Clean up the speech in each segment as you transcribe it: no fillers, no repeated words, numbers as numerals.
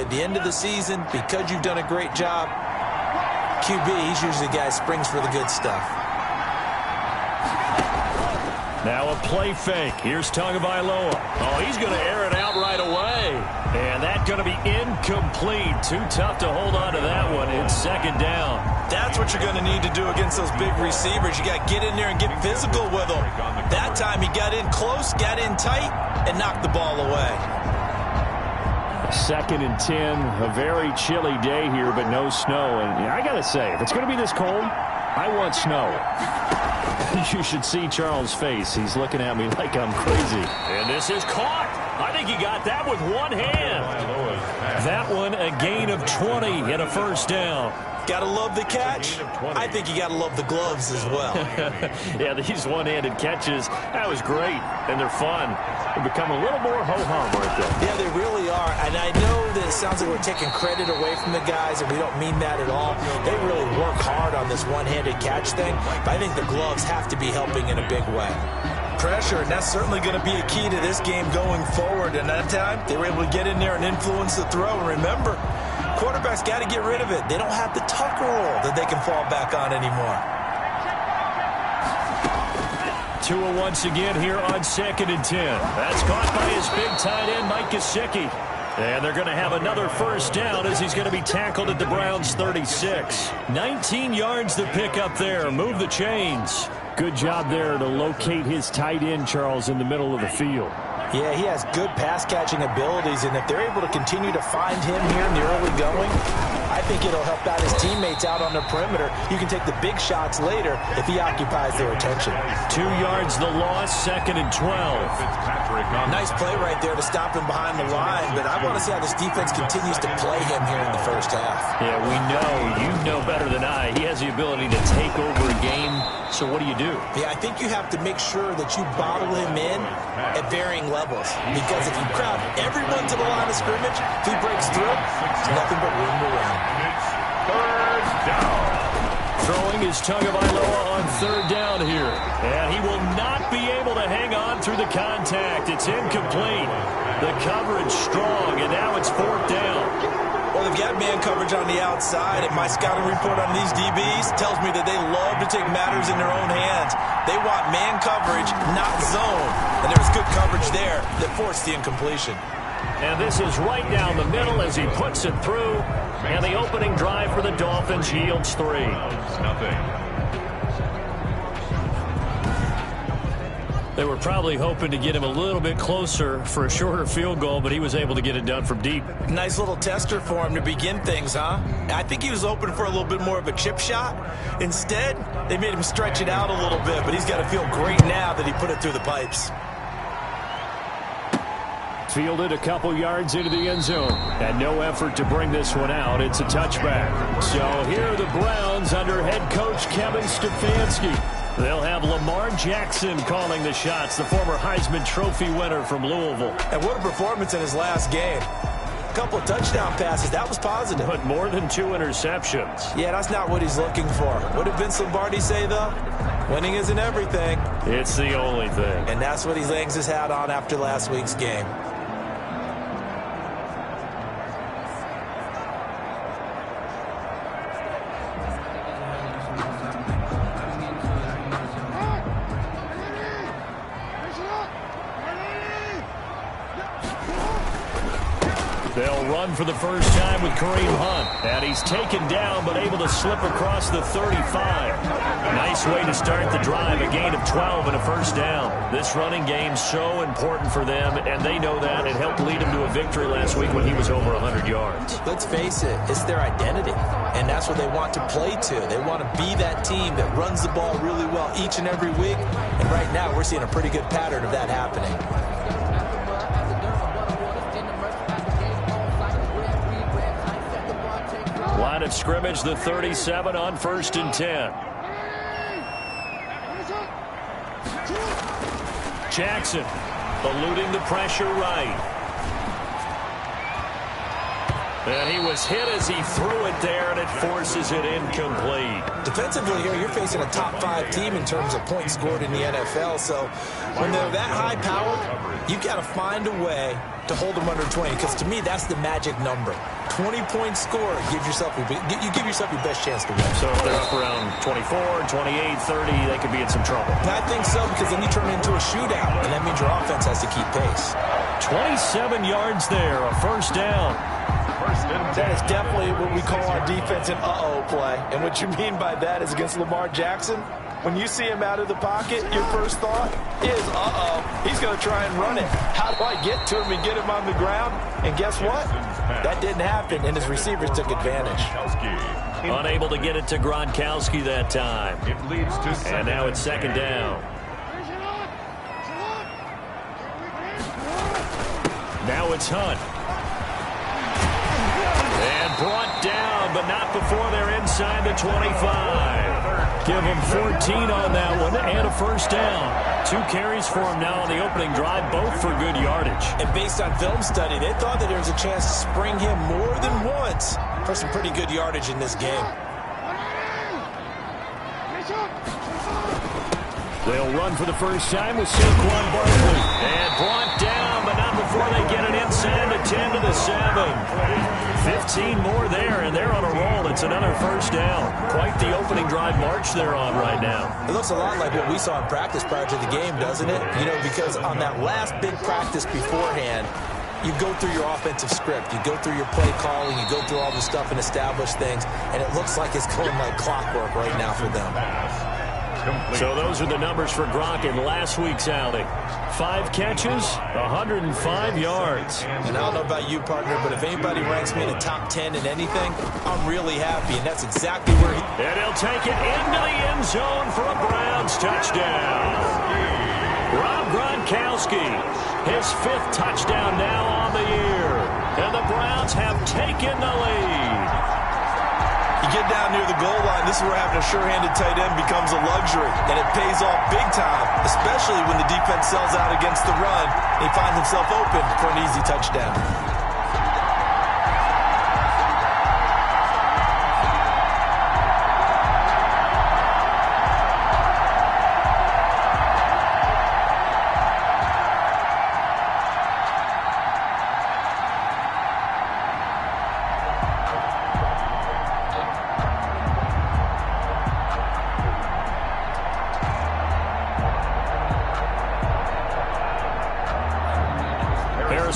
at the end of the season, because you've done a great job, QB, he's usually the guy who springs for the good stuff. Now a play fake. Here's Tagovailoa. Oh, he's going to air it out right away. And that's going to be incomplete. Too tough to hold on to that one. It's second down. That's what you're going to need to do against those big receivers. You got to get in there and get physical with them. That time he got in close, got in tight, and knocked the ball away. 2nd and 10. A very chilly day here, but no snow. And I got to say, if it's going to be this cold, I want snow. You should see Charles' face. He's looking at me like I'm crazy. And this is caught. I think he got that with one hand. That one a gain of 20 and a first down. Gotta love the catch. I think you gotta love the gloves as well. Yeah, these one-handed catches, that was great, and they're fun. They become a little more ho-hum, aren't they? Yeah, they really are, and I know that it sounds like we're taking credit away from the guys, and we don't mean that at all. They really work hard on this one-handed catch thing, but I think the gloves have to be helping in a big way. Pressure, and that's certainly going to be a key to this game going forward, and that time they were able to get in there and influence the throw. And remember, quarterbacks got to get rid of it. They don't have the Tucker rule that they can fall back on anymore. Tua once again here on 2nd and 10. That's caught by his big tight end, Mike Gesicki. And they're going to have another first down as he's going to be tackled at the Browns' 36. 19 yards to pick up there. Move the chains. Good job there to locate his tight end, Charles, in the middle of the field. Yeah, he has good pass-catching abilities, and if they're able to continue to find him here in the early going, I think it'll help out his teammates out on the perimeter. You can take the big shots later if he occupies their attention. 2 yards the loss, 2nd and 12. Nice play right there to stop him behind the line, but I want to see how this defense continues to play him here in the first half. Yeah, we know, you know better than I, he has the ability to take over a game, so what do you do? Yeah, I think you have to make sure that you bottle him in at varying levels, because if you crowd everyone to the line of scrimmage, if he breaks through, there's nothing but room to run. Third down. Throwing is Tagovailoa on 3rd down here. And he will not be able to hang on through the contact. It's incomplete. The coverage strong, and now it's 4th down. Well, they've got man coverage on the outside, and my scouting report on these DBs tells me that they love to take matters in their own hands. They want man coverage, not zone. And there was good coverage there that forced the incompletion. And this is right down the middle as he puts it through. And the opening drive for the Dolphins yields 3. Nothing. They were probably hoping to get him a little bit closer for a shorter field goal, but he was able to get it done from deep. Nice little tester for him to begin things, huh? I think he was hoping for a little bit more of a chip shot. Instead, they made him stretch it out a little bit, but he's got to feel great now that he put it through the pipes. Fielded a couple yards into the end zone. And no effort to bring this one out. It's a touchback. So here are the Browns under head coach Kevin Stefanski. They'll have Lamar Jackson calling the shots, the former Heisman Trophy winner from Louisville. And what a performance in his last game. A couple of touchdown passes. That was positive. But more than 2 interceptions. Yeah, that's not what he's looking for. What did Vince Lombardi say, though? Winning isn't everything. It's the only thing. And that's what he hangs his hat on after last week's game. They'll run for the first time with Kareem Hunt. And he's taken down, but able to slip across the 35. Nice way to start the drive. A gain of 12 and a first down. This running game's so important for them, and they know that. It helped lead him to a victory last week when he was over 100 yards. Let's face it, it's their identity. And that's what they want to play to. They want to be that team that runs the ball really well each and every week. And right now, we're seeing a pretty good pattern of that happening. Line of scrimmage, the 37 on 1st and 10. Jackson eluding the pressure right. And he was hit as he threw it there, and it forces it incomplete. Defensively here, you're facing a top 5 team in terms of points scored in the NFL. So when they're that high powered, you got to find a way to hold them under 20. Because to me, that's the magic number. 20-point score, you give yourself your best chance to win. So if they're up around 24, 28, 30, they could be in some trouble. And I think so, because then you turn it into a shootout, and that means your offense has to keep pace. 27 yards there, a first down. That is definitely what we call our defense an uh-oh play. And what you mean by that is against Lamar Jackson, when you see him out of the pocket, your first thought is, uh-oh, he's going to try and run it. How do I get to him and get him on the ground? And guess what? That didn't happen, and his receivers took advantage. Unable to get it to Gronkowski that time. It leads to and now it's second down. Now it's Hunt. And brought down, but not before they're inside the 25. Give him 14 on that one and a first down. 2 carries for him now on the opening drive, both for good yardage. And based on film study, they thought that there was a chance to spring him more than once for some pretty good yardage in this game. They'll run for the first time with Saquon Barkley. And brought down, but not before they get it inside the 10 to the 7. 15 more there, and they're on a roll. It's another first down. Quite the opening drive march they're on right now. It looks a lot like what we saw in practice prior to the game, doesn't it? You know, because on that last big practice beforehand, you go through your offensive script. You go through your play calling. You go through all the stuff and establish things, and it looks like it's going like clockwork right now for them. So those are the numbers for Gronk in last week's outing. 5 catches, 105 yards. And I don't know about you, partner, but if anybody ranks me in the top 10 in anything, I'm really happy, and that's exactly where he... And he'll take it into the end zone for a Browns touchdown. Rob Gronkowski, his 5th touchdown now on the year. And the Browns have taken the lead. You get down near the goal line, this is where having a sure-handed tight end becomes a luxury, and it pays off big time, especially when the defense sells out against the run, and he finds himself open for an easy touchdown.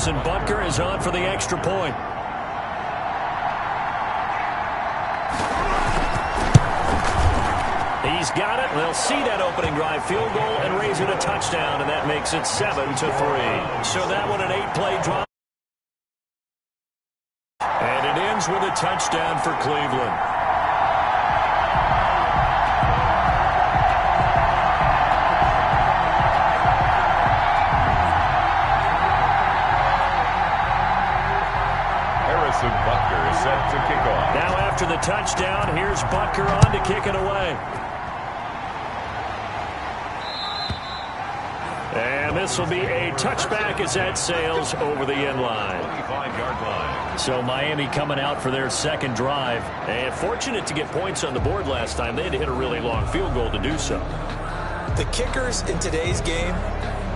Butker is on for the extra point. He's got it. They'll see that opening drive field goal and raise it a touchdown, and that makes it 7-3. So that one an 8-play drive. And it ends with a touchdown for Cleveland. Butker is set to kick off. Now after the touchdown, here's Butker on to kick it away. And this will be a touchback as that sails over the end line. 25-yard line. So Miami coming out for their second drive. And fortunate to get points on the board last time. They had to hit a really long field goal to do so. The kickers in today's game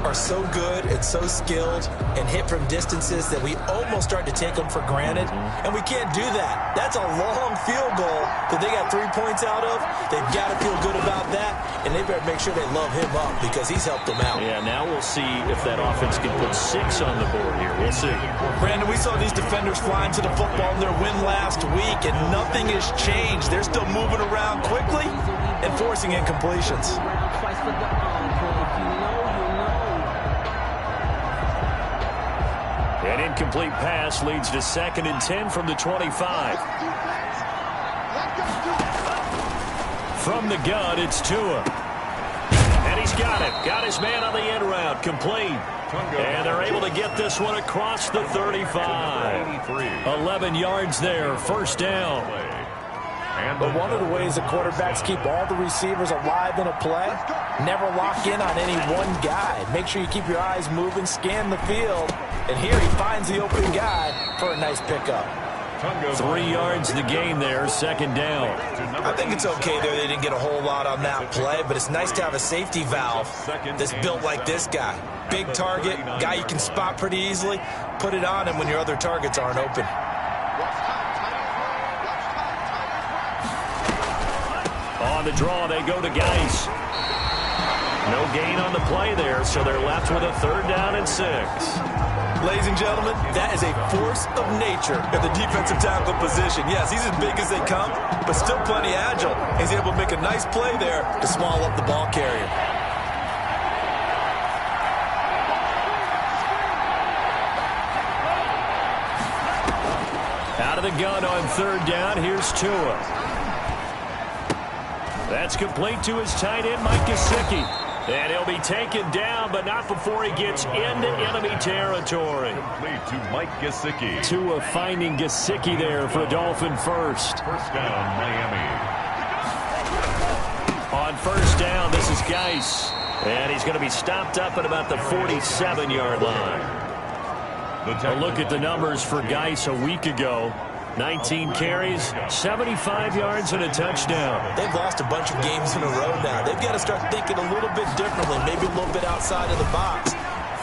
are so good and so skilled and hit from distances that we almost start to take them for granted, and we can't do that. That's a long field goal that they got 3 points out of. They've got to feel good about that, and they better make sure they love him up because he's helped them out. Yeah, now we'll see if that offense can put 6 on the board here. We'll see. Brandon, we saw these defenders flying to the football in their win last week, and nothing has changed. They're still moving around quickly and forcing incompletions. An incomplete pass leads to 2nd and 10 from the 25. From the gun, it's Tua. And he's got it. Got his man on the end route. Complete. And they're able to get this one across the 35. 11 yards there. First down. But one of the ways the quarterbacks keep all the receivers alive in a play, never lock in on any one guy. Make sure you keep your eyes moving, scan the field. And here he finds the open guy for a nice pickup. 3 yards the gain there, second down. I think it's okay there. They didn't get a whole lot on that play, but it's nice to have a safety valve that's built like this guy. Big target, guy you can spot pretty easily. Put it on him when your other targets aren't open. On the draw, they go to Geis. No gain on the play there, so they're left with a 3rd down and 6. Ladies and gentlemen, that is a force of nature at the defensive tackle position. Yes, he's as big as they come, but still plenty agile. He's able to make a nice play there to swallow up the ball carrier. Out of the gun on 3rd down, here's Tua. That's complete to his tight end, Mike Gesicki. And he'll be taken down, but not before he gets into enemy territory. Complete to Mike Gesicki. Tua finding Gesicki there for Dolphin first. First down, Miami. On 1st down, this is Geis. And he's going to be stopped up at about the 47-yard line. A look at the numbers for Geis a week ago. 19 carries, 75 yards, and a touchdown. They've lost a bunch of games in a row now. They've got to start thinking a little bit differently, maybe a little bit outside of the box.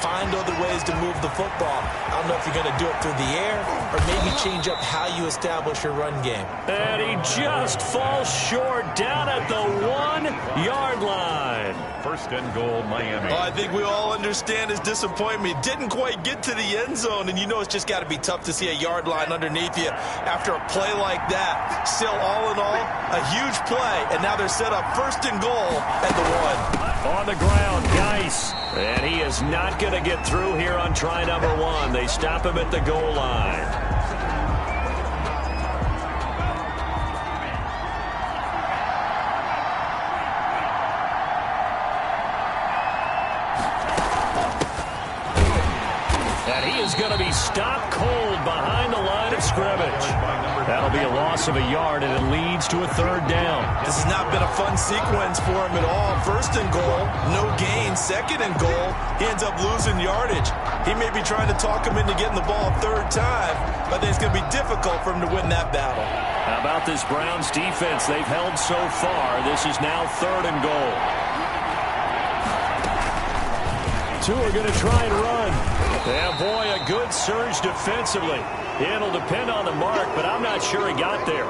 Find other ways to move the football. I don't know if you're going to do it through the air or maybe change up how you establish your run game. And he just falls short down at the 1-yard line. First and goal, Miami. Oh, I think we all understand his disappointment. Didn't quite get to the end zone, and you know it's just got to be tough to see a yard line underneath you after a play like that. Still, all in all, a huge play, and now they're set up 1st and goal at the 1. On the ground, Geis. And he is not going to get through here on try number 1. They stop him at the goal line. And he is going to be stopped cold behind the line of scrimmage. That'll be a loss of a yard, and it leads to a 3rd down. This has not been a fun sequence for him at all. 1st and goal, no gain. 2nd and goal, he ends up losing yardage. He may be trying to talk him into getting the ball a 3rd time, but I think it's going to be difficult for him to win that battle. How about this Browns defense they've held so far? This is now 3rd and goal. Two are going to try and run. Yeah, boy, a good surge defensively. It'll depend on the mark, but I'm not sure he got there.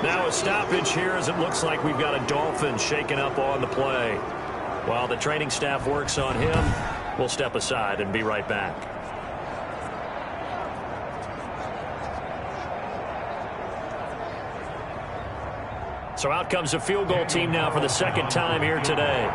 Now a stoppage here as it looks like we've got a Dolphin shaking up on the play. While the training staff works on him, we'll step aside and be right back. So out comes a field goal team now for the 2nd time here today.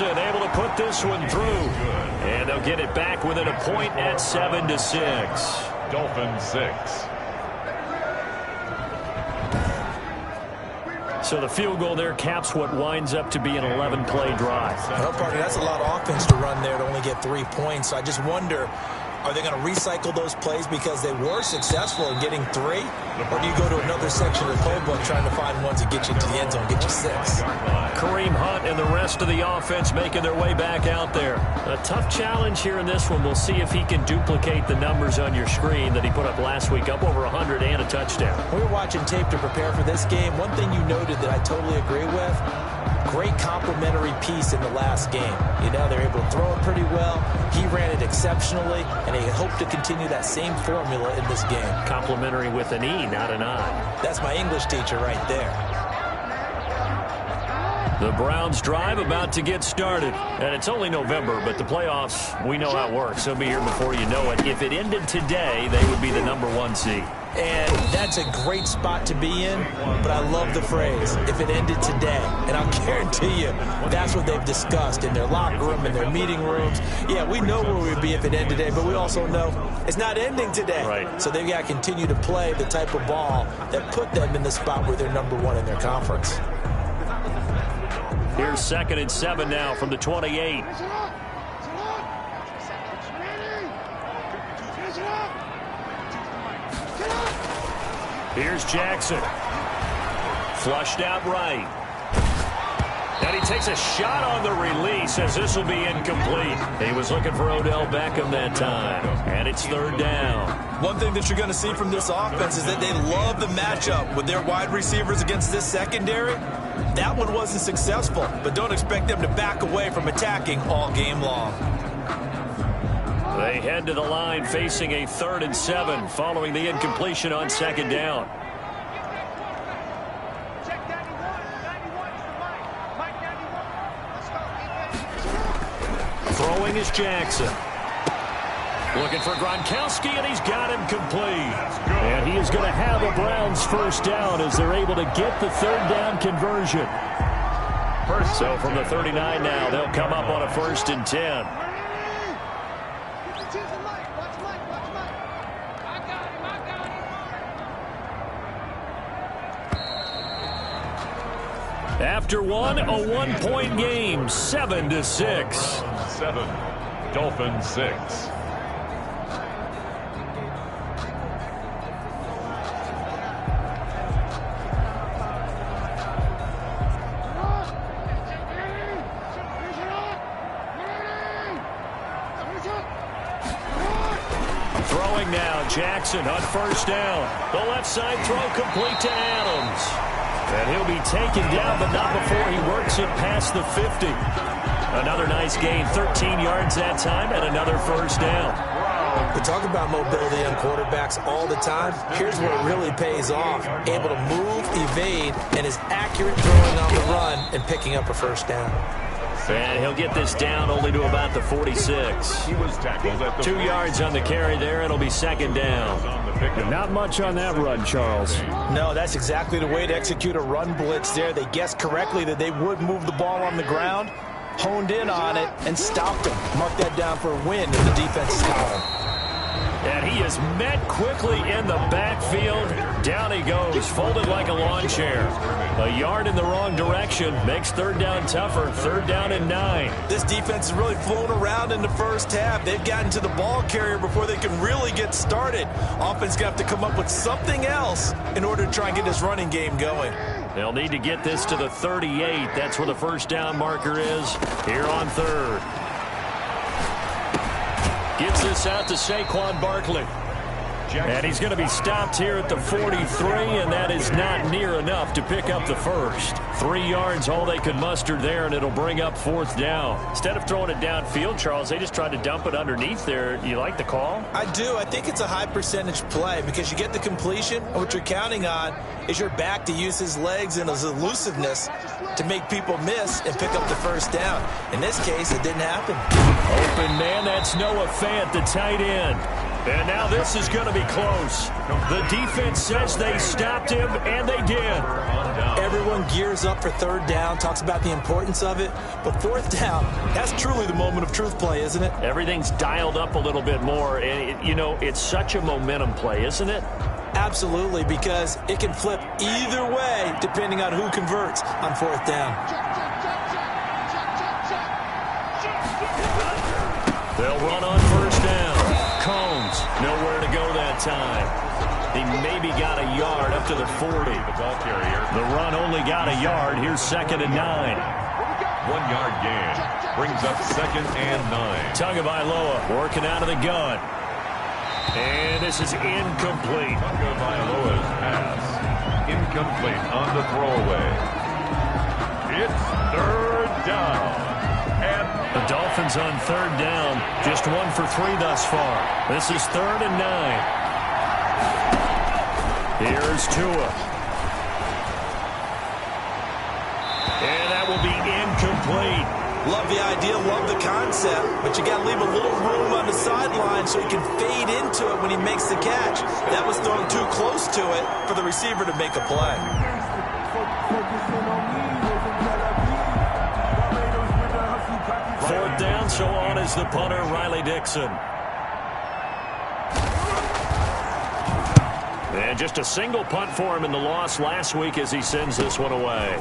Able to put this one through. And they'll get it back within a point at 7-6. Dolphins 6. So the field goal there caps what winds up to be an 11-play drive. Well, Parker, that's a lot of offense to run there to only get 3 points. So I just wonder, are they going to recycle those plays because they were successful in getting 3? Or do you go to another section of the playbook trying to find ones that get you into the end zone, get you 6? Kareem Hunt and the rest of the offense making their way back out there. A tough challenge here in this one. We'll see if he can duplicate the numbers on your screen that he put up last week, up over 100 and a touchdown. We were watching tape to prepare for this game. One thing you noted that I totally agree with, great complementary piece in the last game. You know, they're able to throw it pretty well. He ran it exceptionally, and he hoped to continue that same formula in this game. Complimentary with an E, not an I. That's my English teacher right there. The Browns drive about to get started. And it's only November, but the playoffs, we know how it works. They'll be here before you know it. If it ended today, they would be the #1 seed. And that's a great spot to be in, but I love the phrase, if it ended today. And I'll guarantee you, that's what they've discussed in their locker room, in their meeting rooms. Yeah, we know where we'd be if it ended today, but we also know it's not ending today. Right. So they've got to continue to play the type of ball that put them in the spot where they're #1 in their conference. Here's 2nd and 7 now from the 28. Here's Jackson. Flushed out right. And he takes a shot on the release as this will be incomplete. He was looking for Odell Beckham that time. And it's third down. One thing that you're going to see from this offense is that they love the matchup with their wide receivers against this secondary. That one wasn't successful, but don't expect them to back away from attacking all game long. They head to the line facing a 3rd and 7 following the incompletion on second down. Throwing is Jackson. Looking for Gronkowski, and he's got him complete. And he is going to have a Browns first down as they're able to get the third down conversion. So from the 39 now, they'll come up on a 1st and 10. After one, a 1-point game, 7-6. 7, Dolphins 6. Throwing now, Jackson on first down. The left side throw complete to Adams. And he'll be taken down, but not before he works it past the 50. Another nice gain, 13 yards that time, and another first down. We talk about mobility on quarterbacks all the time. Here's where it really pays off. Able to move, evade, and is accurate throwing on the run and picking up a first down. And he'll get this down only to about the 46. He was tackled at the 2 yards on the carry there. It'll be second down. Not much on that run, Charles. No, that's exactly the way to execute a run blitz there. They guessed correctly that they would move the ball on the ground, honed in on it, and stopped him. Mark that down for a win in the defense's column. And he is met quickly in the backfield. Down he goes, folded like a lawn chair. A yard in the wrong direction makes third down tougher. 3rd down and 9. This defense has really flown around in the first half. They've gotten to the ball carrier before they can really get started. Offense going to have to come up with something else in order to try and get this running game going. They'll need to get this to the 38. That's where the first down marker is here on 3rd. Gets this out to Saquon Barkley. And he's going to be stopped here at the 43, and that is not near enough to pick up the first. 3 yards, all they could muster there, and it'll bring up 4th down. Instead of throwing it downfield, Charles, they just tried to dump it underneath there. Do you like the call? I do. I think it's a high percentage play because you get the completion, and what you're counting on is your back to use his legs and his elusiveness to make people miss and pick up the first down. In this case, it didn't happen. Open man, that's Noah Fant, the tight end. And now this is going to be close. The defense says they stopped him, and they did. Everyone gears up for 3rd down, talks about the importance of it. But 4th down, that's truly the moment of truth play, isn't it? Everything's dialed up a little bit more. And, you know, it's such a momentum play, isn't it? Absolutely, because it can flip either way depending on who converts on 4th down. They'll run on first down. Combs, nowhere to go that time. He maybe got a yard up to the 40. The ball carrier. The run only got a yard. Here's 2nd and 9. 1 yard gain. Brings up 2nd and 9. Tagovailoa working out of the gun. And this is incomplete. Tagovailoa's pass. Incomplete on the throwaway. It's 3rd down. And the Dolphins on 3rd down. Just 1 for 3 thus far. This is 3rd and 9. Here's Tua. And that will be incomplete. Love the idea, love the concept, but you got to leave a little room on the sideline so he can fade into it when he makes the catch. That was thrown too close to it for the receiver to make a play. 4th down, so on is the punter, Riley Dixon. And just a single punt for him in the loss last week as he sends this one away.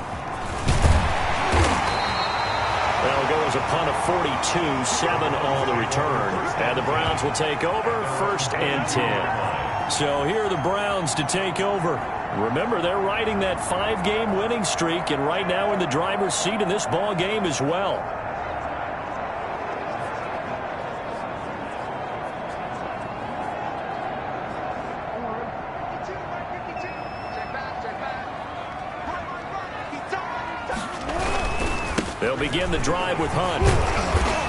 That'll go as a punt of 42, 7 on the return. And the Browns will take over 1st and 10. So here are the Browns to take over. Remember, they're riding that 5-game winning streak, and right now in the driver's seat in this ball game as well. They'll begin the drive with Hunt.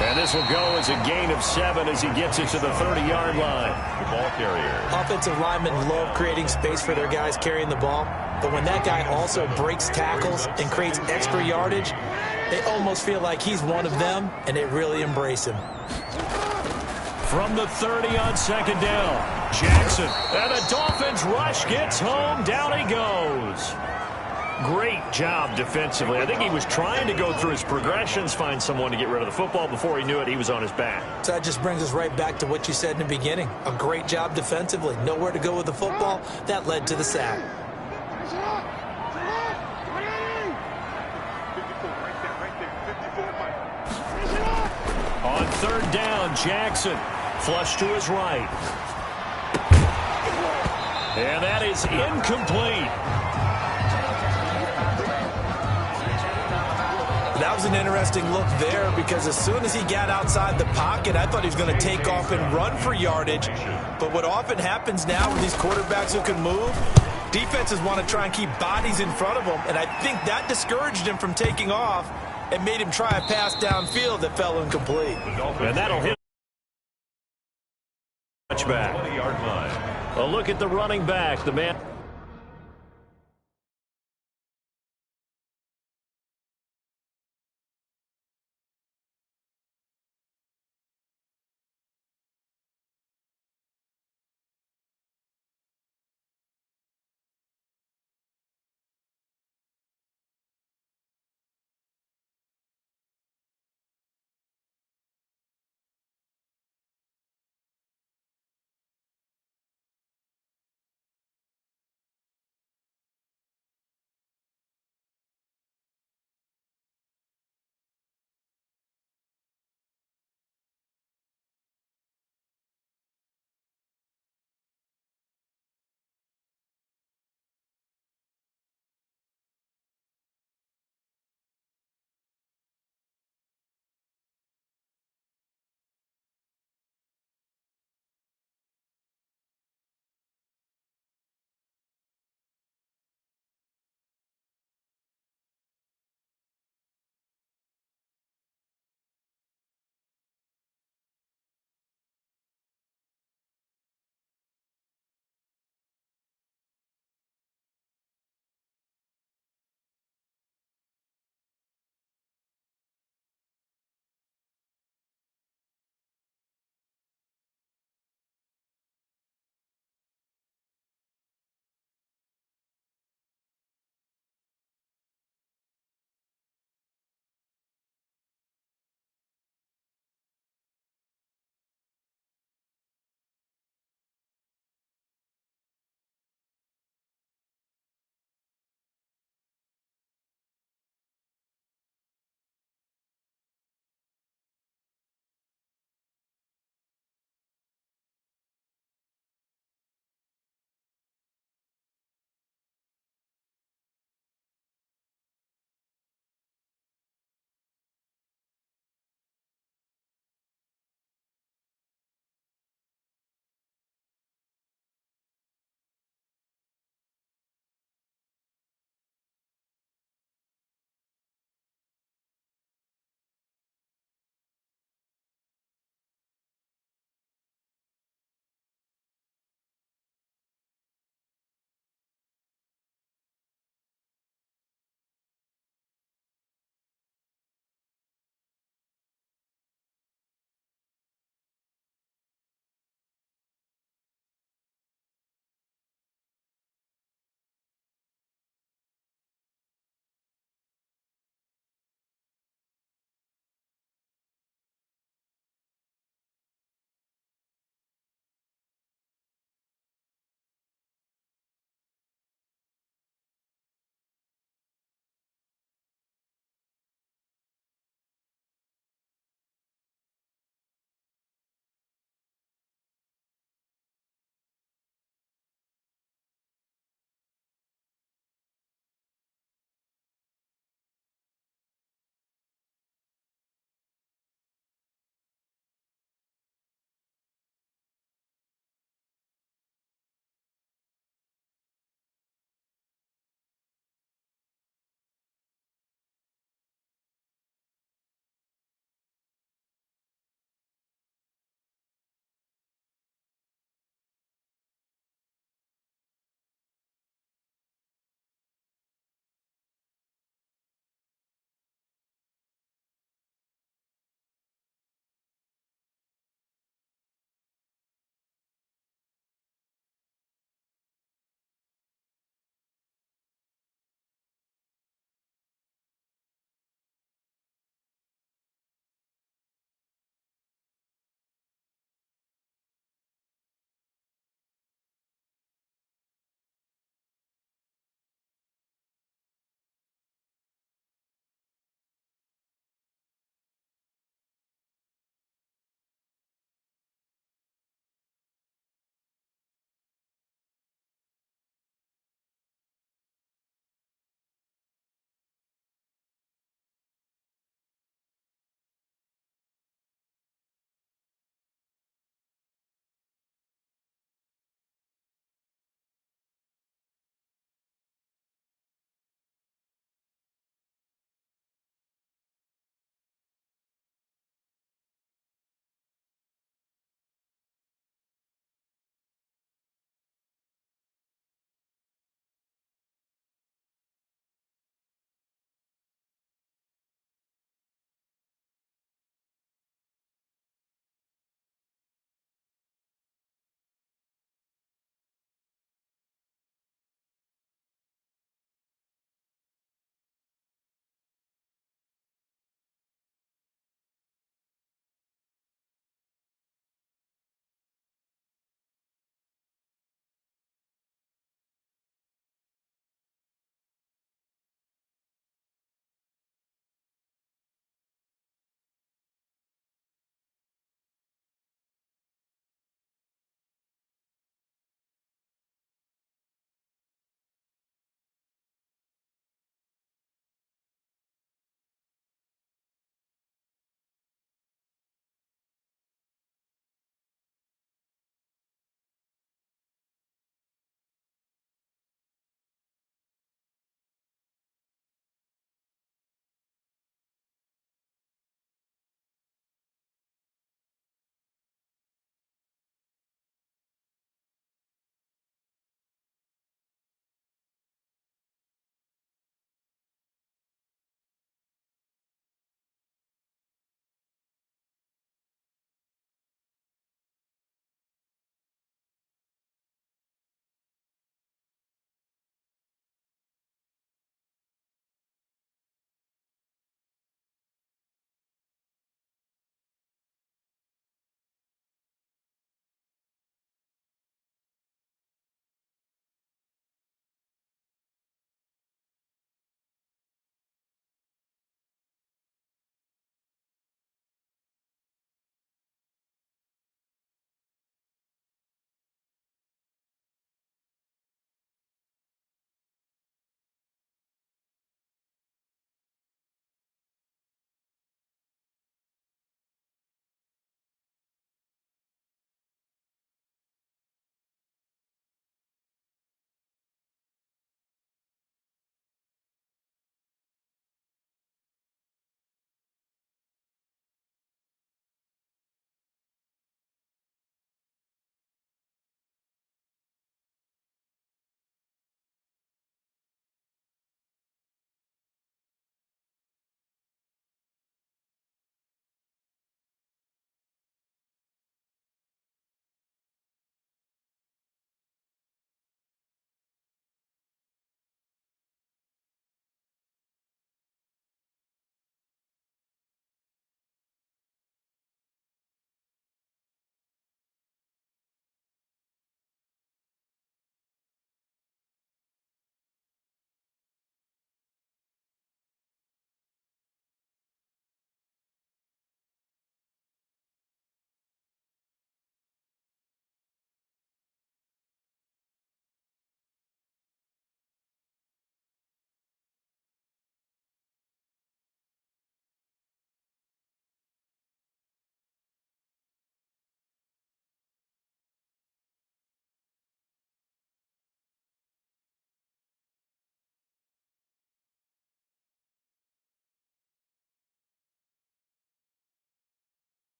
And this will go as a gain of 7 as he gets it to the 30-yard line. The ball carrier. Offensive linemen love creating space for their guys carrying the ball. But when that guy also breaks tackles and creates extra yardage, they almost feel like he's one of them, and they really embrace him. From the 30 on second down, Jackson. And the Dolphins rush gets home. Down he goes. Great job defensively. I think he was trying to go through his progressions, find someone to get rid of the football. Before he knew it, he was on his back. So that just brings us right back to what you said in the beginning. A great job defensively. Nowhere to go with the football. That led to the sack. On third down, Jackson. Flush to his right. And that is incomplete. That was an interesting look there because as soon as he got outside the pocket, I thought he was going to take off and run for yardage. But what often happens now with these quarterbacks who can move, defenses want to try and keep bodies in front of them, and I think that discouraged him from taking off and made him try a pass downfield that fell incomplete. And that'll hit. Touchback. 20-yard line. A look at the running back, the man.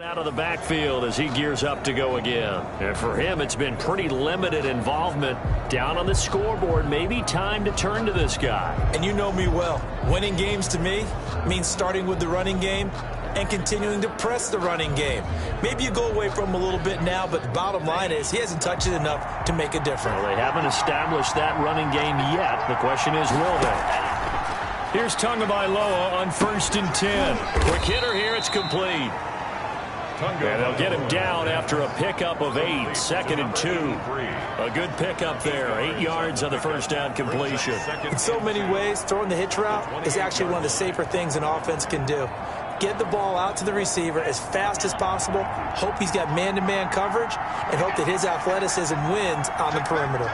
Out of the backfield as he gears up to go again. And for him, it's been pretty limited involvement down on the scoreboard. Maybe time to turn to this guy. And you know me well. Winning games to me means starting with the running game and continuing to press the running game. Maybe you go away from him a little bit now, but the bottom line is he hasn't touched it enough to make a difference. Well, they haven't established that running game yet. The question is, will they? Here's Tagovailoa on 1st and 10. Quick hitter here. It's complete. And they'll get him down after a pickup of 8, 2nd and 2. A good pickup there, 8 yards on the first down completion. In so many ways, throwing the hitch route is actually one of the safer things an offense can do. Get the ball out to the receiver as fast as possible, hope he's got man-to-man coverage, and hope that his athleticism wins on the perimeter.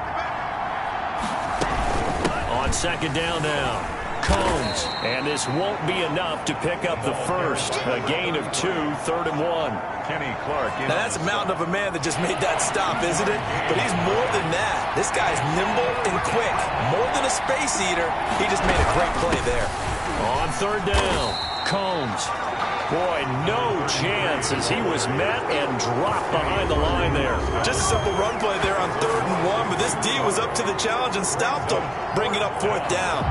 On 2nd down now. Combs, and this won't be enough to pick up the first. A gain of 2, 3rd and 1. Kenny Clark. Now that's a mountain of a man that just made that stop, isn't it? But he's more than that. This guy's nimble and quick. More than a space eater, he just made a great play there. On 3rd down, Combs. Boy, no chance as he was met and dropped behind the line there. Just a simple run play there on 3rd and 1, but this D was up to the challenge and stopped him, bringing up 4th down.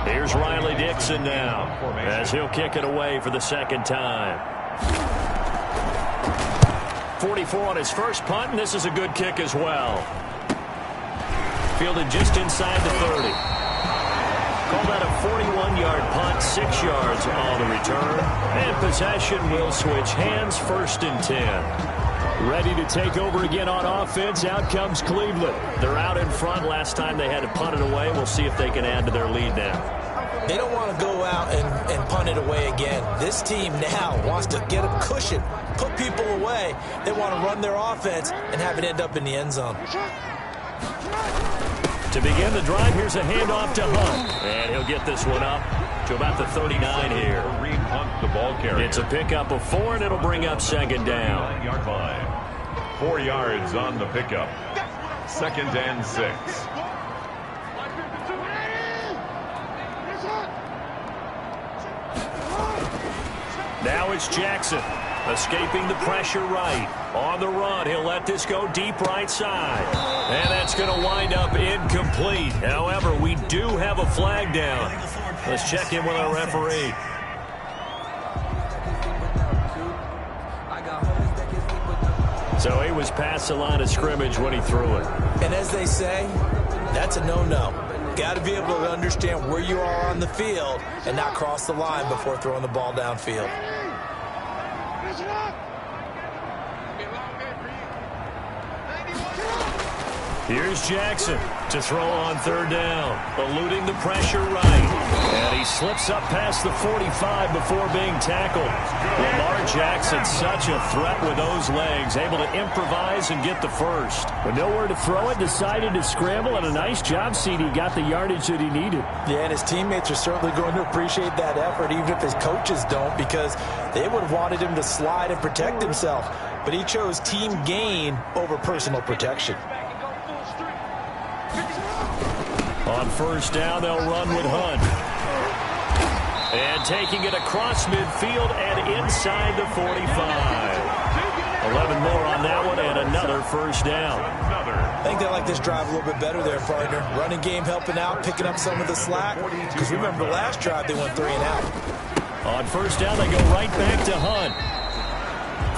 Here's Riley Dixon now as he'll kick it away for the 2nd time. 44 on his first punt, and this is a good kick as well. Fielded just inside the 30. Call that a 41-yard punt, 6 yards on the return. And possession will switch hands, 1st and 10. Ready to take over again on offense. Out comes Cleveland. They're out in front. Last time they had to punt it away. We'll see if they can add to their lead now. They don't want to go out and punt it away again. This team now wants to get a cushion, put people away. They want to run their offense and have it end up in the end zone. To begin the drive, here's a handoff to Hunt. And he'll get this one up to about the 39 here. Reed Hunt, the ball carrier. It's a pickup of 4, and it'll bring up 2nd down. 9-yard line. 4 yards on the pickup. 2nd and 6. Now it's Jackson, escaping the pressure right. On the run, he'll let this go deep right side. And that's going to wind up incomplete. However, we do have a flag down. Let's check in with our referee. So he was past the line of scrimmage when he threw it. And as they say, that's a no-no. Got to be able to understand where you are on the field and not cross the line before throwing the ball downfield. Here's Jackson to throw on 3rd down, eluding the pressure right. And he slips up past the 45 before being tackled. Lamar Jackson, such a threat with those legs, able to improvise and get the first. But nowhere to throw it, decided to scramble, and a nice job, CD. Got the yardage that he needed. Yeah, and his teammates are certainly going to appreciate that effort, even if his coaches don't, because they would have wanted him to slide and protect himself. But he chose team gain over personal protection. On 1st down, they'll run with Hunt. And taking it across midfield and inside the 45. 11 more on that one and another 1st down. I think they like this drive a little bit better there, partner. Running game helping out, picking up some of the slack. Because remember the last drive, they went 3 and out. On 1st down, they go right back to Hunt.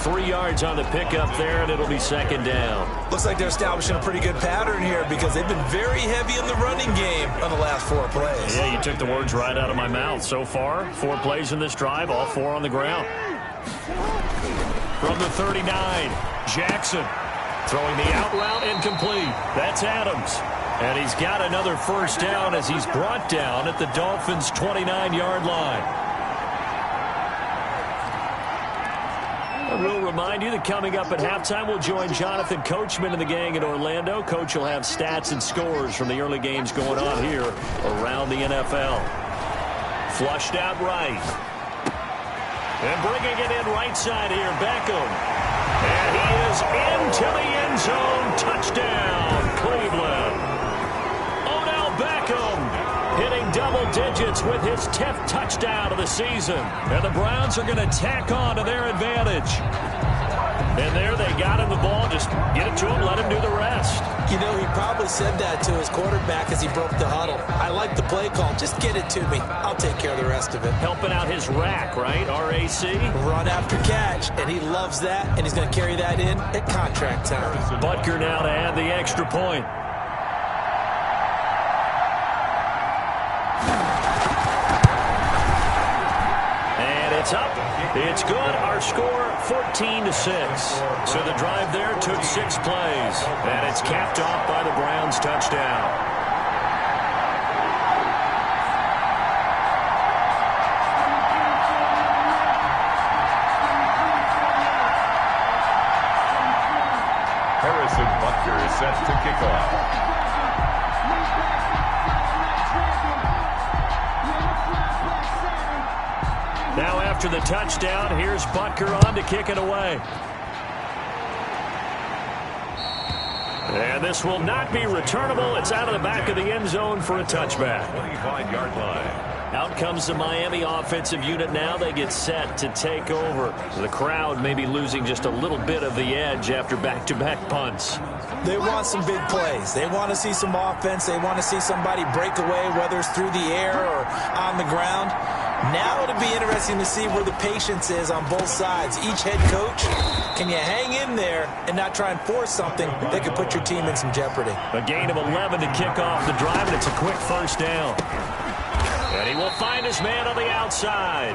3 yards on the pickup there, and it'll be 2nd down. Looks like they're establishing a pretty good pattern here because they've been very heavy in the running game on the last 4 plays. Yeah, you took the words right out of my mouth. So far, 4 plays in this drive, all 4 on the ground. From the 39, Jackson throwing the out route incomplete. That's Adams. And he's got another 1st down as he's brought down at the Dolphins' 29-yard line. We'll remind you that coming up at halftime, we'll join Jonathan Coachman and the gang in Orlando. Coach will have stats and scores from the early games going on here around the NFL. Flushed out right. And bringing it in right side here, Beckham. And he is into the end zone. Touchdown, Cleveland. Odell Beckham double digits with his 10th touchdown of the season. And the Browns are going to tack on to their advantage. And there they got him the ball. Just get it to him, let him do the rest. You know, he probably said that to his quarterback as he broke the huddle. I like the play call. Just get it to me. I'll take care of the rest of it. Helping out his rack, right? RAC. Run after catch, and he loves that, and he's going to carry that in at contract time. Butker now to add the extra point. And it's up. It's good. Our score, 14-6. So the drive there took 6 plays. And it's capped off by the Browns' touchdown. Harrison Butker is set to kick off. Now after the touchdown, here's Butker on to kick it away. And this will not be returnable. It's out of the back of the end zone for a touchback. 25-yard line. Out comes the Miami offensive unit now. They get set to take over. The crowd may be losing just a little bit of the edge after back-to-back punts. They want some big plays. They want to see some offense. They want to see somebody break away, whether it's through the air or on the ground. Now it'll be interesting to see where the patience is on both sides. Each head coach, can you hang in there and not try and force something that could put your team in some jeopardy? A gain of 11 to kick off the drive, and it's a quick first down. And he will find his man on the outside.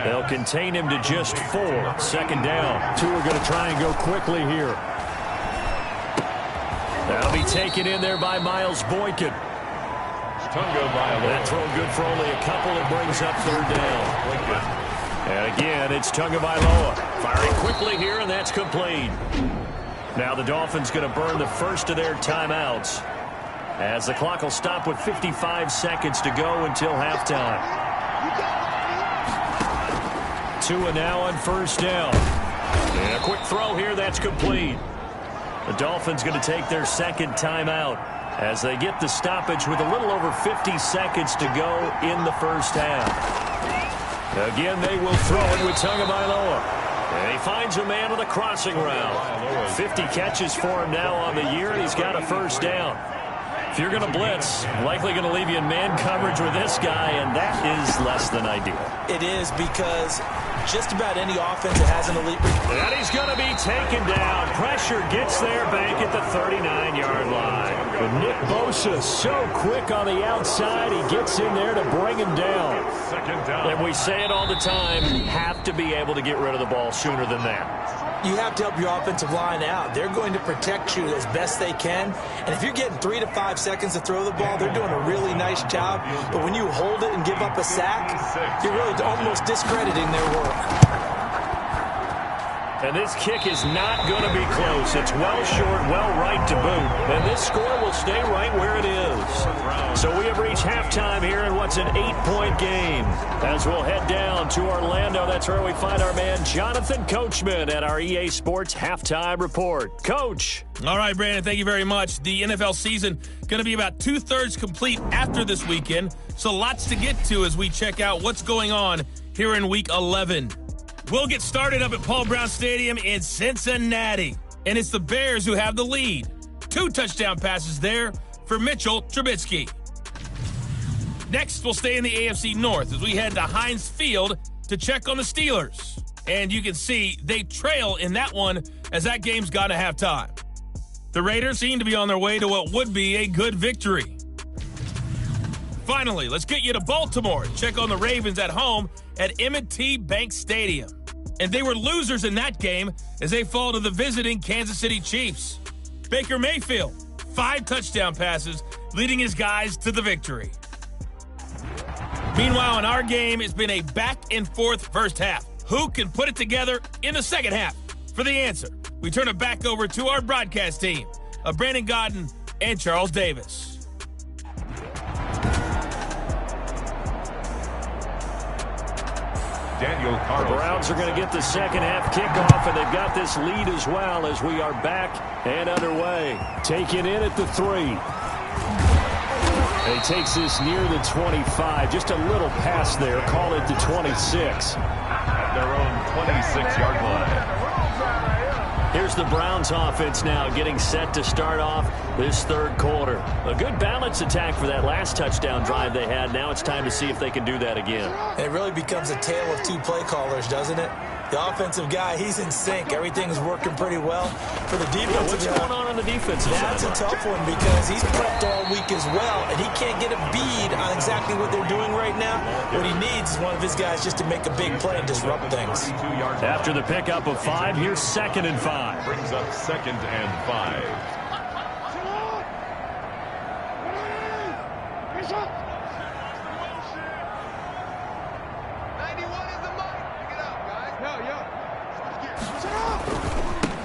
They'll contain him to just 4. Second down. Two are going to try and go quickly here. That'll be taken in there by Miles Boykin. That throw good for only a couple. It brings up third down. And again, it's Tagovailoa. Firing quickly here, and that's complete. Now the Dolphins going to burn the first of their timeouts, as the clock will stop with 55 seconds to go until halftime. Tua now on first down. And a quick throw here, that's complete. The Dolphins going to take their second timeout as they get the stoppage with a little over 50 seconds to go in the first half. Again, they will throw it with Tagovailoa. And he finds a man on the crossing route. 50 catches for him now on the year, and he's got a first down. If you're going to blitz, likely going to leave you in man coverage with this guy, and that is less than ideal. It is, because just about any offense that has an elite... And he's going to be taken down. Pressure gets there back at the 39-yard line. But Nick Bosa so quick on the outside, he gets in there to bring him down. Second down. And we say it all the time, you have to be able to get rid of the ball sooner than that. You have to help your offensive line out. They're going to protect you as best they can. And if you're getting 3 to 5 seconds to throw the ball, they're doing a really nice job. But when you hold it and give up a sack, you're really almost discrediting their work. And this kick is not going to be close. It's well short, well right to boot. And this score will stay right where it is. So we have reached halftime here in what's an 8-point game. As we'll head down to Orlando, that's where we find our man Jonathan Coachman at our EA Sports Halftime Report. Coach. All right, Brandon, thank you very much. The NFL season going to be about 2/3 complete after this weekend. So lots to get to as we check out what's going on here in Week 11. We'll get started up at Paul Brown Stadium in Cincinnati. And it's the Bears who have the lead. 2 touchdown passes there for Mitchell Trubisky. Next, we'll stay in the AFC North as we head to Heinz Field to check on the Steelers. And you can see they trail in that one as that game's gone to halftime. The Raiders seem to be on their way to what would be a good victory. Finally, let's get you to Baltimore. Check on the Ravens at home at M&T Bank Stadium. And they were losers in that game as they fall to the visiting Kansas City Chiefs. Baker Mayfield, 5 touchdown passes, leading his guys to the victory. Meanwhile, in our game, it's been a back-and-forth first half. Who can put it together in the second half? For the answer, we turn it back over to our broadcast team of Brandon Godden and Charles Davis. Daniel The Carlson. Browns are going to get the second half kickoff, and they've got this lead as well as we are back and underway. Taken in at the 3. And he takes this near the 25. Just a little pass there. Call it the 26. At their own 26-yard line. Here's the Browns offense now getting set to start off this third quarter. A good balance attack for that last touchdown drive they had. Now it's time to see if they can do that again. It really becomes a tale of two play callers, doesn't it? The offensive guy, he's in sync. Everything's working pretty well. For the defensive What's going on the defensive side? That's a tough one because he's prepped all week as well, and he can't get a bead on exactly what they're doing right now. What he needs is one of his guys just to make a big play and disrupt things. After the pickup of 5, here's 2nd and 5. Brings up 2nd and 5.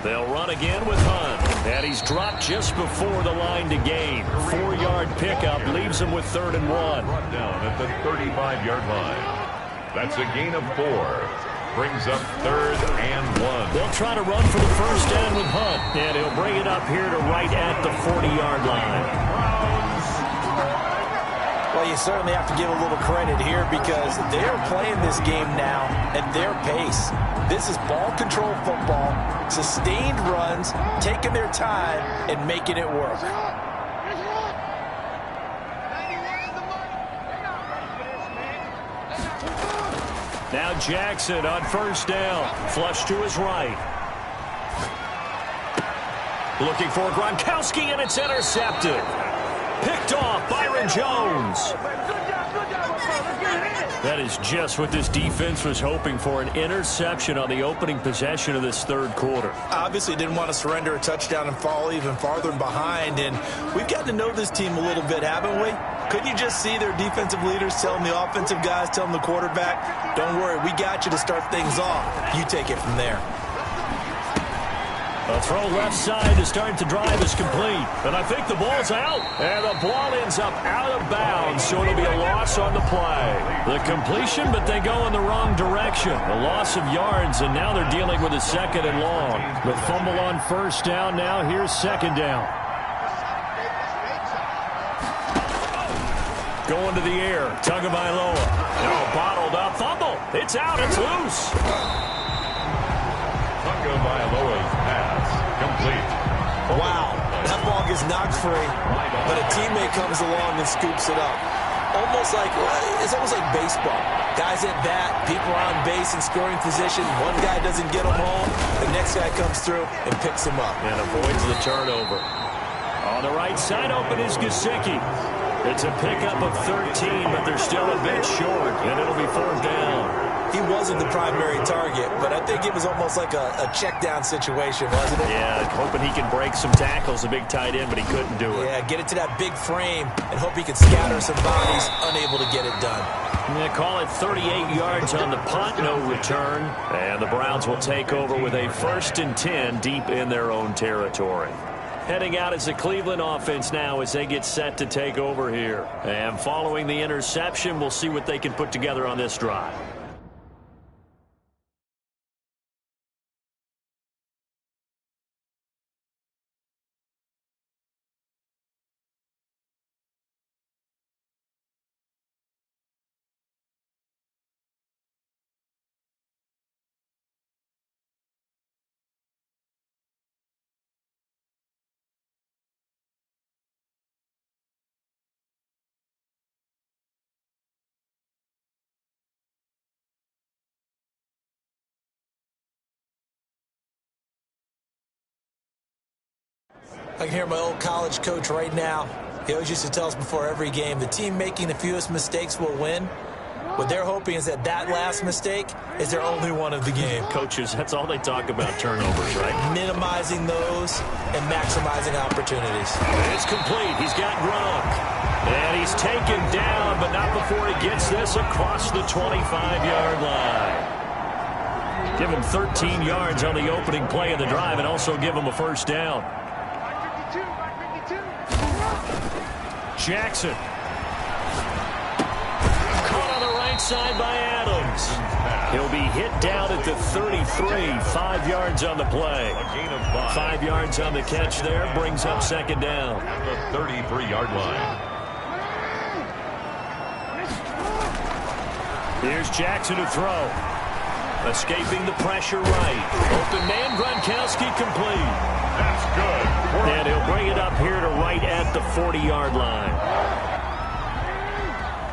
They'll run again with Hunt. And he's dropped just before the line to gain. 4-yard pickup leaves him with 3rd and 1. Brought down at the 35-yard line. That's a gain of 4. Brings up 3rd and 1. They'll try to run for the first down with Hunt. And he'll bring it up here to right at the 40-yard line. Well, you certainly have to give a little credit here because they're playing this game now at their pace. This is ball control football, sustained runs, taking their time, and making it work. Now Jackson on first down. Flush to his right. Looking for Gronkowski, and it's intercepted. Picked off Byron Jones. That is just what this defense was hoping for, an interception on the opening possession of this third quarter. Obviously didn't want to surrender a touchdown and fall even farther behind, and we've gotten to know this team a little bit, haven't we? Couldn't you just see their defensive leaders telling the offensive guys, telling the quarterback, don't worry, we got you to start things off. You take it from there. A throw left side to start the drive is complete. And I think the ball's out. And the ball ends up out of bounds, so it'll be a loss on the play. The completion, but they go in the wrong direction. A loss of yards, and now they're dealing with a 2nd and long. The fumble on first down now. Here's 2nd down. Going to the air. Tagovailoa. Oh, bottled up. Fumble. It's out. It's loose. Tagovailoa's pass complete. Wow, that ball gets knocked free, but a teammate comes along and scoops it up. It's almost like baseball. Guys at bat, people are on base in scoring position. One guy doesn't get them home, the next guy comes through and picks him up. And avoids the turnover. On the right side open is Gesicki. It's a pickup of 13, but they're still a bit short, and it'll be 4th down. He wasn't the primary target, but I think it was almost like a check-down situation, wasn't it? Yeah, hoping he can break some tackles, a big tight end, but he couldn't do it. Yeah, get it to that big frame and hope he can scatter some bodies, unable to get it done. They call it 38 yards on the punt, no return. And the Browns will take over with a 1st and 10 deep in their own territory. Heading out is the Cleveland offense now as they get set to take over here. And following the interception, we'll see what they can put together on this drive. I can hear my old college coach right now. He always used to tell us before every game, the team making the fewest mistakes will win. What they're hoping is that last mistake is their only one of the game. Coaches, that's all they talk about, turnovers, right? Minimizing those and maximizing opportunities. It's complete. He's got Gronk. And he's taken down, but not before he gets this across the 25-yard line. Give him 13 yards on the opening play of the drive and also give him a first down. Jackson. Caught on the right side by Adams. He'll be hit down at the 33. 5 yards on the play. 5 yards on the catch there. Brings up 2nd down. At the 33-yard line. Here's Jackson to throw. Escaping the pressure right. Open man, Gronkowski complete. That's good. And he'll bring it up here to right at the 40-yard line.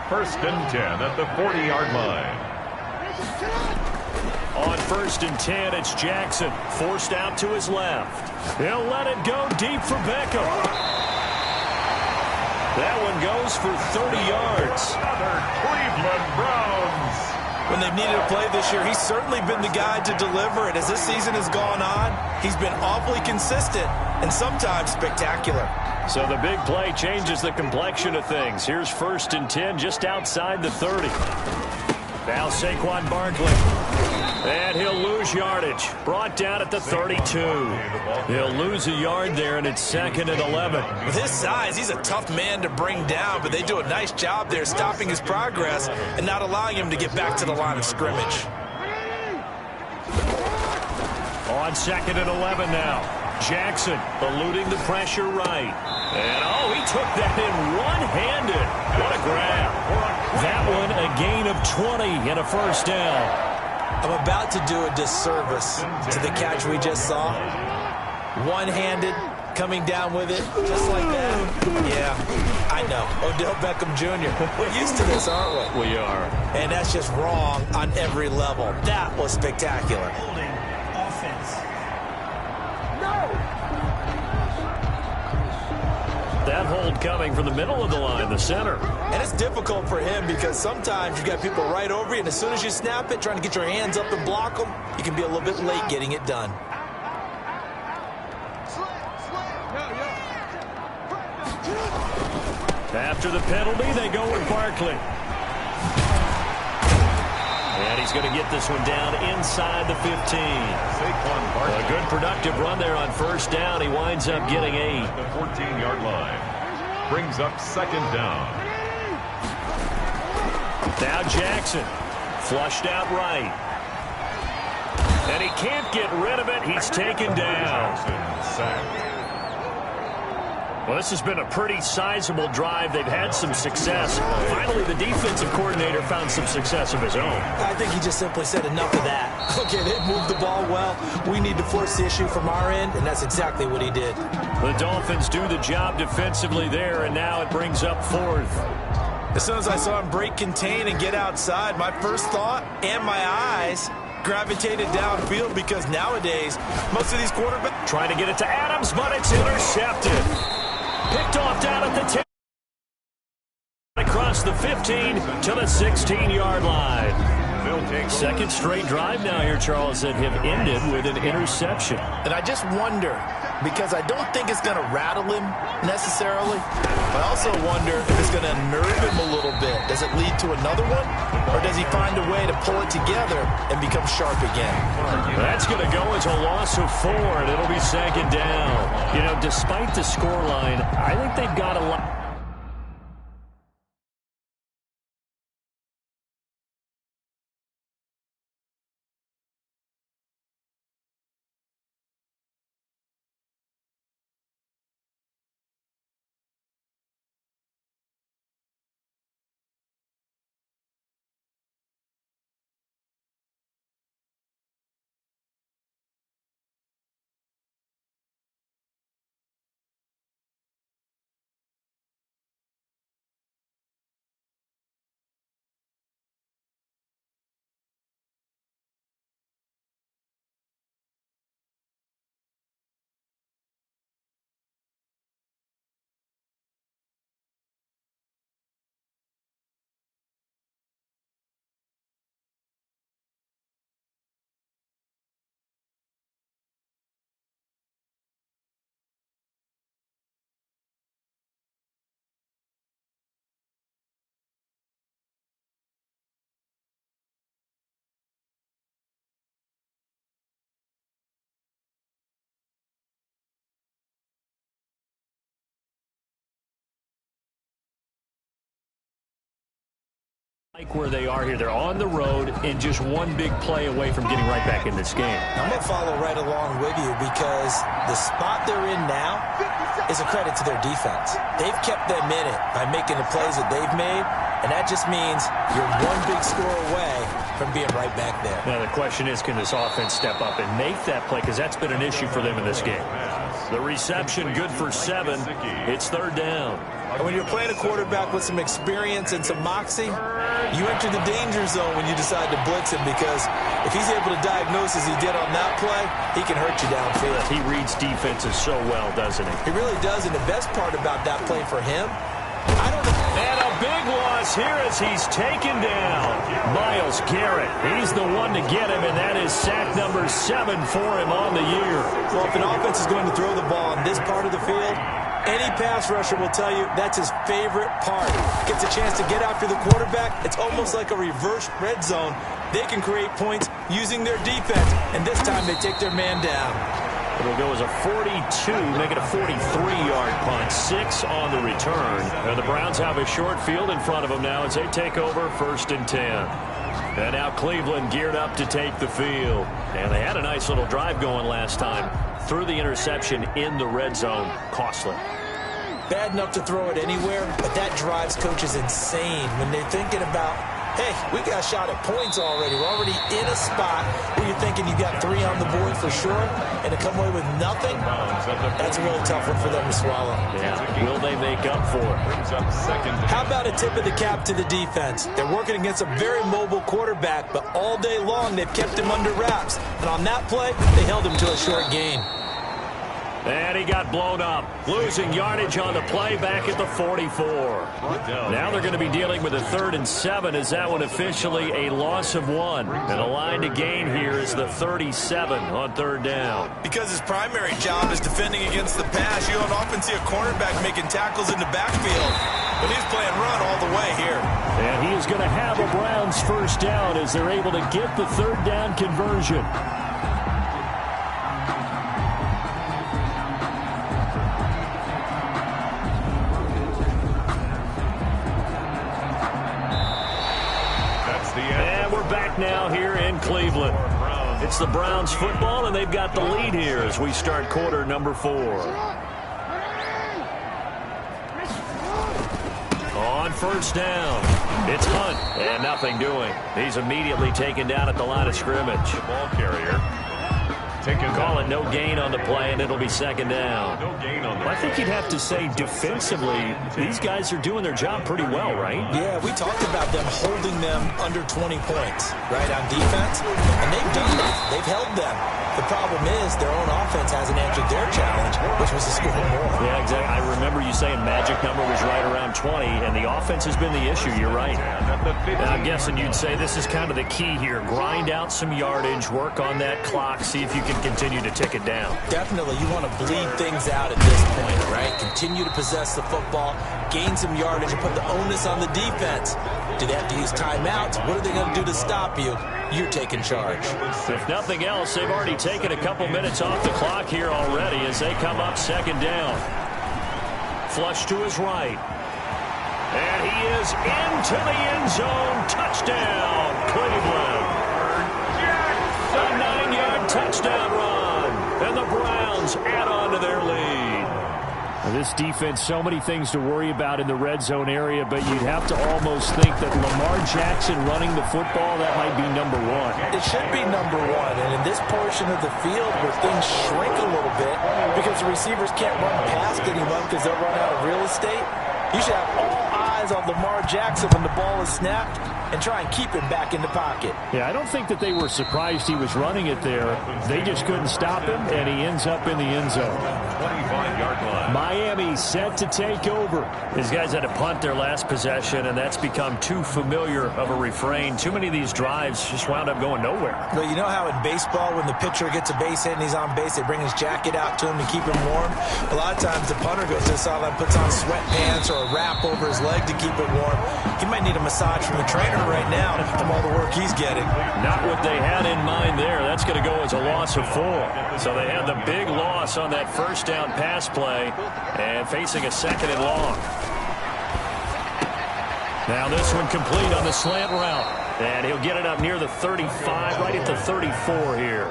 1st and 10 at the 40-yard line. On 1st and 10, it's Jackson. Forced out to his left. He'll let it go deep for Beckham. That one goes for 30 yards. Another Cleveland Browns. When they've needed a play this year, he's certainly been the guy to deliver it. As this season has gone on, he's been awfully consistent and sometimes spectacular. So the big play changes the complexion of things. Here's 1st and 10 just outside the 30. Now Saquon Barkley. And he'll lose yardage. Brought down at the 32. He'll lose a yard there, and it's 2nd and 11. With his size, he's a tough man to bring down, but they do a nice job there stopping his progress and not allowing him to get back to the line of scrimmage. On 2nd and 11 now. Jackson eluding the pressure right. And, oh, he took that in one-handed. What a grab. That one a gain of 20 and a 1st down. I'm about to do a disservice to the catch we just saw. One-handed, coming down with it, just like that. Yeah, I know. Odell Beckham Jr. We're used to this, aren't we? We are. And that's just wrong on every level. That was spectacular. Holding offense. That hold coming from the middle of the line, the center. And it's difficult for him because sometimes you've got people right over you, and as soon as you snap it, trying to get your hands up and block them, you can be a little bit late getting it done. After the penalty, they go with Barkley. And he's going to get this one down inside the 15. A good productive run there on 1st down. He winds up getting 8. The 14-yard line. Brings up 2nd down. Now Jackson. Flushed out right. And he can't get rid of it. He's taken down. Sacked. Well, this has been a pretty sizable drive. They've had some success. Finally, the defensive coordinator found some success of his own. I think he just simply said enough of that. Okay, they've moved the ball well. We need to force the issue from our end, and that's exactly what he did. The Dolphins do the job defensively there, and now it brings up 4th. As soon as I saw him break contain and get outside, my first thought and my eyes gravitated downfield because nowadays, most of these quarterbacks... Trying to get it to Adams, but it's intercepted. Picked off down at the 10. Across the 15 to the 16-yard line. 2nd straight drive now here, Charles, that have ended with an interception. And I just wonder, because I don't think it's going to rattle him necessarily, but I also wonder if it's going to unnerve him a little bit. Does it lead to another one, or does he find a way to pull it together and become sharp again? That's going to go as a loss of 4, and it'll be 2nd down. You know, despite the scoreline, I think they've got a lot. Like where they are here. They're on the road and just one big play away from getting right back in this game. I'm going to follow right along with you because the spot they're in now is a credit to their defense. They've kept them in it by making the plays that they've made, and that just means you're one big score away from being right back there. Now the question is, can this offense step up and make that play? Because that's been an issue for them in this game. The reception good for 7. It's third down. And when you're playing a quarterback with some experience and some moxie, you enter the danger zone when you decide to blitz him, because if he's able to diagnose as he did on that play, he can hurt you downfield. He reads defenses so well, doesn't he? He really does, and the best part about that play for him, I don't know. And a big loss here as he's taken down. Myles Garrett, he's the one to get him, and that is sack number 7 for him on the year. Well, if an offense is going to throw the ball on this part of the field, any pass rusher will tell you that's his favorite part. Gets a chance to get after the quarterback. It's almost like a reverse red zone. They can create points using their defense, and this time they take their man down. It'll go as a 42, make it a 43-yard punt. 6 on the return. And the Browns have a short field in front of them now as they take over 1st and 10. And now Cleveland geared up to take the field. And they had a nice little drive going last time. Threw the interception in the red zone. Costly. Bad enough to throw it anywhere, but that drives coaches insane when they're thinking about, hey, we got a shot at points already. We're already in a spot where you're thinking you got 3 on the board for sure, and to come away with nothing, that's a really tough one for them to swallow. Yeah. Will they make up for it? How about a tip of the cap to the defense? They're working against a very mobile quarterback, but all day long they've kept him under wraps. And on that play, they held him to a short gain. And he got blown up, losing yardage on the play back at the 44. Now they're going to be dealing with a 3rd and 7 as that one officially a loss of 1. And a line to gain here is the 37 on 3rd down. Because his primary job is defending against the pass, you don't often see a cornerback making tackles in the backfield. But he's playing run all the way here. And he is going to have a Browns 1st down as they're able to get the 3rd down conversion. Now here in Cleveland. It's the Browns football, and they've got the lead here as we start quarter number 4. On 1st down, it's Hunt, and nothing doing. He's immediately taken down at the line of scrimmage. The ball carrier. Call it no gain on the play, and it'll be 2nd down. No gain on the I think you'd have to say defensively, these guys are doing their job pretty well, right? Yeah, we talked about them holding them under 20 points, right, on defense, and they've done that. They've held them. The problem is their own offense hasn't answered their challenge, which was to score more. Yeah, exactly. I remember you saying magic number was right around 20, and the offense has been the issue. You're right. And I'm guessing you'd say this is kind of the key here. Grind out some yardage, work on that clock, see if you can continue to tick it down. Definitely. You want to bleed things out at this point, right? Continue to possess the football, gain some yardage, and put the onus on the defense. Do they have to use timeouts? What are they going to do to stop you? You're taking charge. If nothing else, they've already taken a couple minutes off the clock here already as they come up 2nd down. Flush to his right. And he is into the end zone. Touchdown, Cleveland. A 9-yard touchdown run. And the Browns add on to their lead. This defense, so many things to worry about in the red zone area, but you'd have to almost think that Lamar Jackson running the football, that might be number 1. It should be number 1, and in this portion of the field where things shrink a little bit because the receivers can't run past anyone because they'll run out of real estate, you should have all eyes on Lamar Jackson when the ball is snapped and try and keep him back in the pocket. Yeah, I don't think that they were surprised he was running it there. They just couldn't stop him, and he ends up in the end zone. 25-yard line. Miami set to take over. These guys had to punt their last possession, and that's become too familiar of a refrain. Too many of these drives just wound up going nowhere. Well, you know how in baseball when the pitcher gets a base hit and he's on base, they bring his jacket out to him to keep him warm? A lot of times the punter goes to the sideline, puts on sweatpants or a wrap over his leg to keep it warm. He might need a massage from the trainer right now from all the work he's getting. Not what they had in mind there. That's going to go as a loss of 4. So they had the big loss on that 1st down pass play and facing a 2nd and long. Now this one complete on the slant route. And he'll get it up near the 35, right at the 34 here.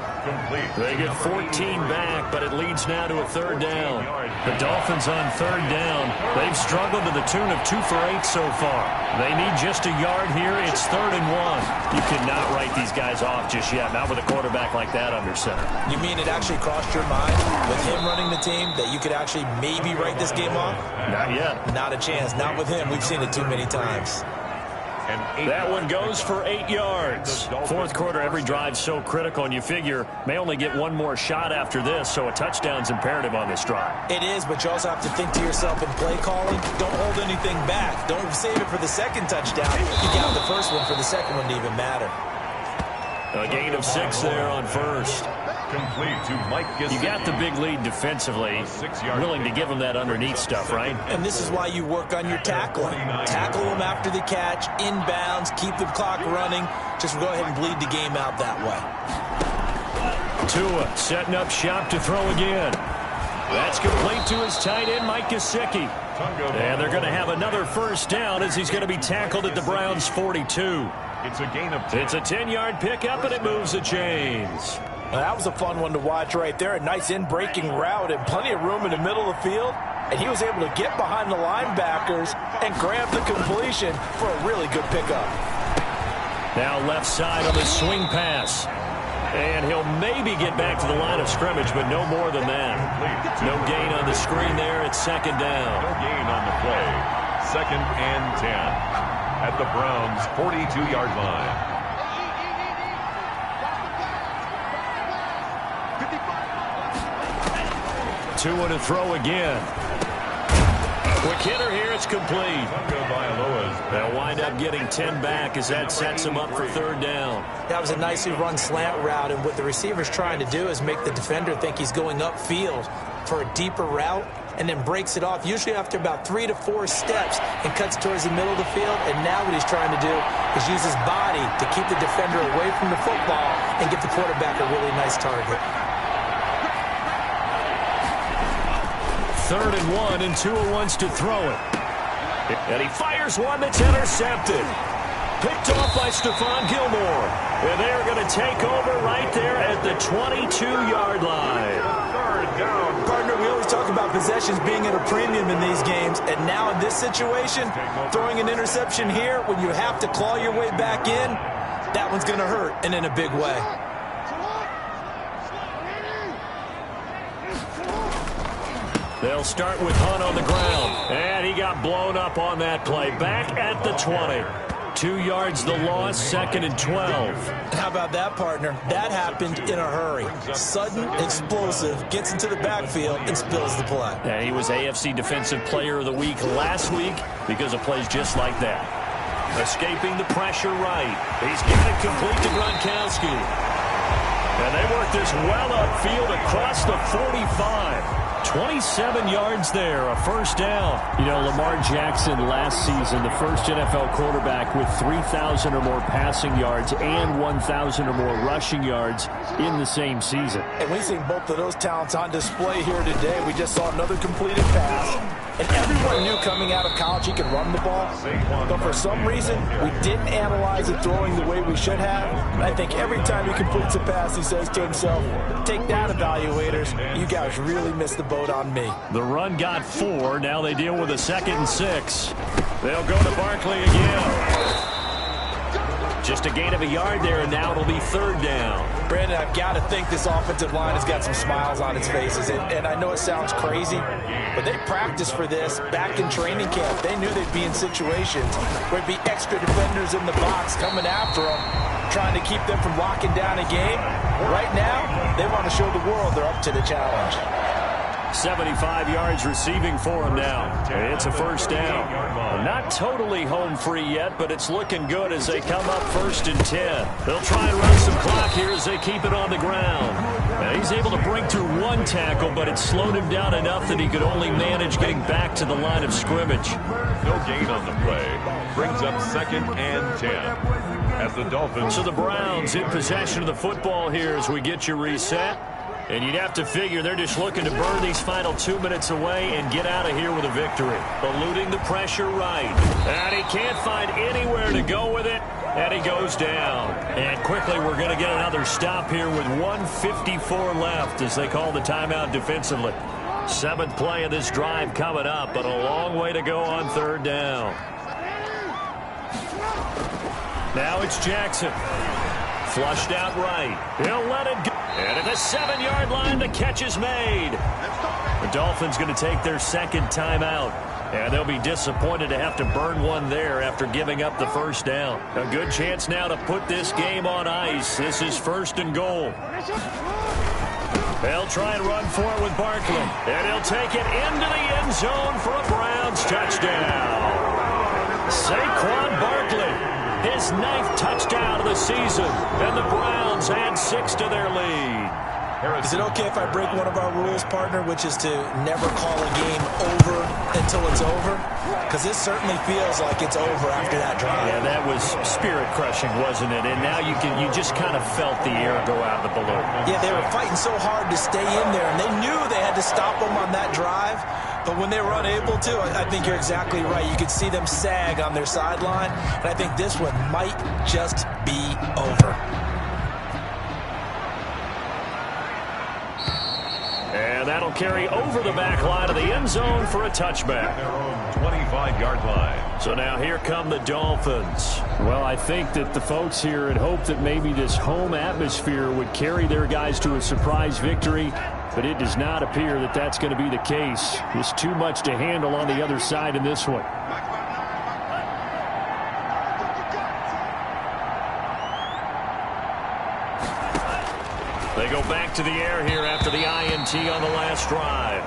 They get 14 back, but it leads now to a third down. The Dolphins on third down. They've struggled to the tune of 2 for 8 so far. They need just a yard here. It's 3rd and 1. You cannot write these guys off just yet, not with a quarterback like that under center. You mean it actually crossed your mind with him running the team that you could actually maybe write this game off? Not yet. Not a chance. Not with him. We've seen it too many times. That one goes for 8 yards. Fourth quarter, every drive's so critical, and you figure may only get one more shot after this, so a touchdown's imperative on this drive. It is, but you also have to think to yourself in play calling, don't hold anything back. Don't save it for the second touchdown. You got the first one for the second one to even matter. A gain of 6 there on first. Complete to Mike Gesicki. You got the big lead defensively. Willing to give them that underneath stuff, right? And this is why you work on your tackling. Tackle them after the catch, inbounds, keep the clock running. Just go ahead and bleed the game out that way. Tua setting up shop to throw again. That's complete to his tight end, Mike Gesicki. And they're going to have another first down as he's going to be tackled at the Browns' 42. It's a gain of 10. It's a 10-yard pickup, and it moves the chains. Now, that was a fun one to watch right there. A nice in-breaking route and plenty of room in the middle of the field. And he was able to get behind the linebackers and grab the completion for a really good pickup. Now left side on the swing pass. And he'll maybe get back to the line of scrimmage, but no more than that. No gain on the screen there. It's second down. No gain on the play. 2nd and 10 at the Browns' 42-yard line. Tua to throw again. Quick hitter here, it's complete. They'll wind up getting 10 back as that sets them up for third down. That was a nicely run slant route, and what the receiver's trying to do is make the defender think he's going upfield for a deeper route, and then breaks it off, usually after about 3 to 4 steps, and cuts towards the middle of the field. And now what he's trying to do is use his body to keep the defender away from the football and get the quarterback a really nice target. 3rd and 1, and Tua wants to throw it. And he fires one that's intercepted. Picked off by Stephon Gilmore. And they are going to take over right there at the 22-yard line. Partner, we always talk about possessions being at a premium in these games, and now in this situation, throwing an interception here when you have to claw your way back in, that one's going to hurt, and in a big way. They'll start with Hunt on the ground. And he got blown up on that play. Back at the 20. 2 yards the loss, 2nd and 12. How about that, partner? That happened in a hurry. Sudden, explosive, gets into the backfield, and spills the play. Yeah, he was AFC Defensive Player of the Week last week because of plays just like that. Escaping the pressure right. He's given it complete to Gronkowski. And they work this well upfield across the 45. 27 yards there, a first down. You know, Lamar Jackson last season, the first NFL quarterback with 3,000 or more passing yards and 1,000 or more rushing yards in the same season. And we've seen both of those talents on display here today. We just saw another completed pass. And everyone knew coming out of college he could run the ball. But for some reason, we didn't analyze it throwing the way we should have. And I think every time he completes a pass, he says to himself, take that, evaluators. You guys really missed the boat on me. The run got 4. Now they deal with a 2nd and 6. They'll go to Barkley again. Just a gain of a yard there, and now it'll be third down. Brandon, I've got to think this offensive line has got some smiles on its faces. And I know it sounds crazy, but they practiced for this back in training camp. They knew they'd be in situations where there'd be extra defenders in the box coming after them, trying to keep them from locking down a game. Right now, they want to show the world they're up to the challenge. 75 yards receiving for him now. It's a first down. Not totally home free yet, but it's looking good as they come up 1st and 10. They'll try and run some clock here as they keep it on the ground. Now he's able to break through one tackle, but it slowed him down enough that he could only manage getting back to the line of scrimmage. No gain on the play. Brings up 2nd and 10. As the Dolphins. So the Browns in possession of the football here as we get you reset. And you'd have to figure they're just looking to burn these final 2 minutes away and get out of here with a victory. Eluding the pressure right. And he can't find anywhere to go with it. And he goes down. And quickly we're going to get another stop here with 1:54 left as they call the timeout defensively. Seventh play of this drive coming up, but a long way to go on third down. Now it's Jackson. Flushed out right. He'll let it go. And at the 7-yard line, the catch is made. The Dolphins going to take their second timeout. And they'll be disappointed to have to burn one there after giving up the first down. A good chance now to put this game on ice. This is 1st and goal. They'll try and run for it with Barkley. And he'll take it into the end zone for a Browns touchdown. Saquon Barkley. His 9th touchdown of the season, and the Browns add 6 to their lead. Is it okay if I break one of our rules, partner, which is to never call a game over until it's over? Because this certainly feels like it's over after that drive. Yeah, that was spirit-crushing, wasn't it? And now you just kind of felt the air go out of the balloon. Yeah, they were fighting so hard to stay in there, and they knew they had to stop them on that drive. But when they were unable to, I think you're exactly right. You could see them sag on their sideline, and I think this one might just be over. And that'll carry over the back line of the end zone for a touchback. Their own 25-yard line. So now here come the Dolphins. Well, I think that the folks here had hoped that maybe this home atmosphere would carry their guys to a surprise victory, but it does not appear that that's going to be the case. There's too much to handle on the other side in this one. They go back to the air here after the INT on the last drive.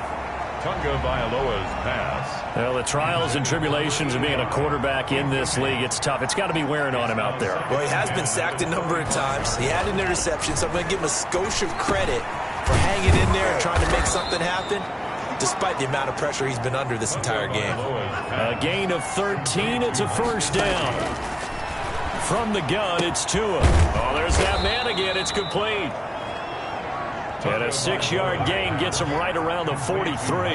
Tunga Bailoa's pass. Well, the trials and tribulations of being a quarterback in this league, it's tough. It's got to be wearing on him out there. Well, he has been sacked a number of times. He had an interception, so I'm going to give him a skosh of credit for hanging in there and trying to make something happen, despite the amount of pressure he's been under this entire game. A gain of 13. It's a first down. From the gun, it's Tua. Oh, there's that man again. It's complete. And a 6-yard gain gets him right around the 43.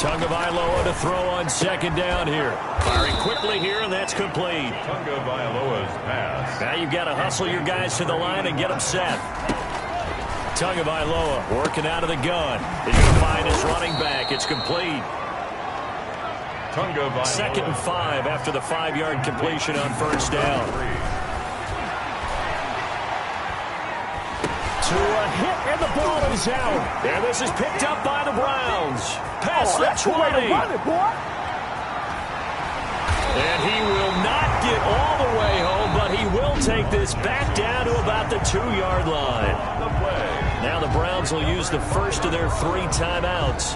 Tagovailoa to throw on second down here. Firing quickly here, and that's complete. Tagovailoa's pass. Now you've got to hustle your guys to the line and get them set. Tagovailoa working out of the gun. He's going to find his running back. It's complete. Second and 5 after the 5-yard completion on first down. To a hit, and the ball is out. And this is picked up by the Browns. Past the 20. And he will not get all the way home, but he will take this back down to about the 2-yard line. Now the Browns will use the first of their 3 timeouts.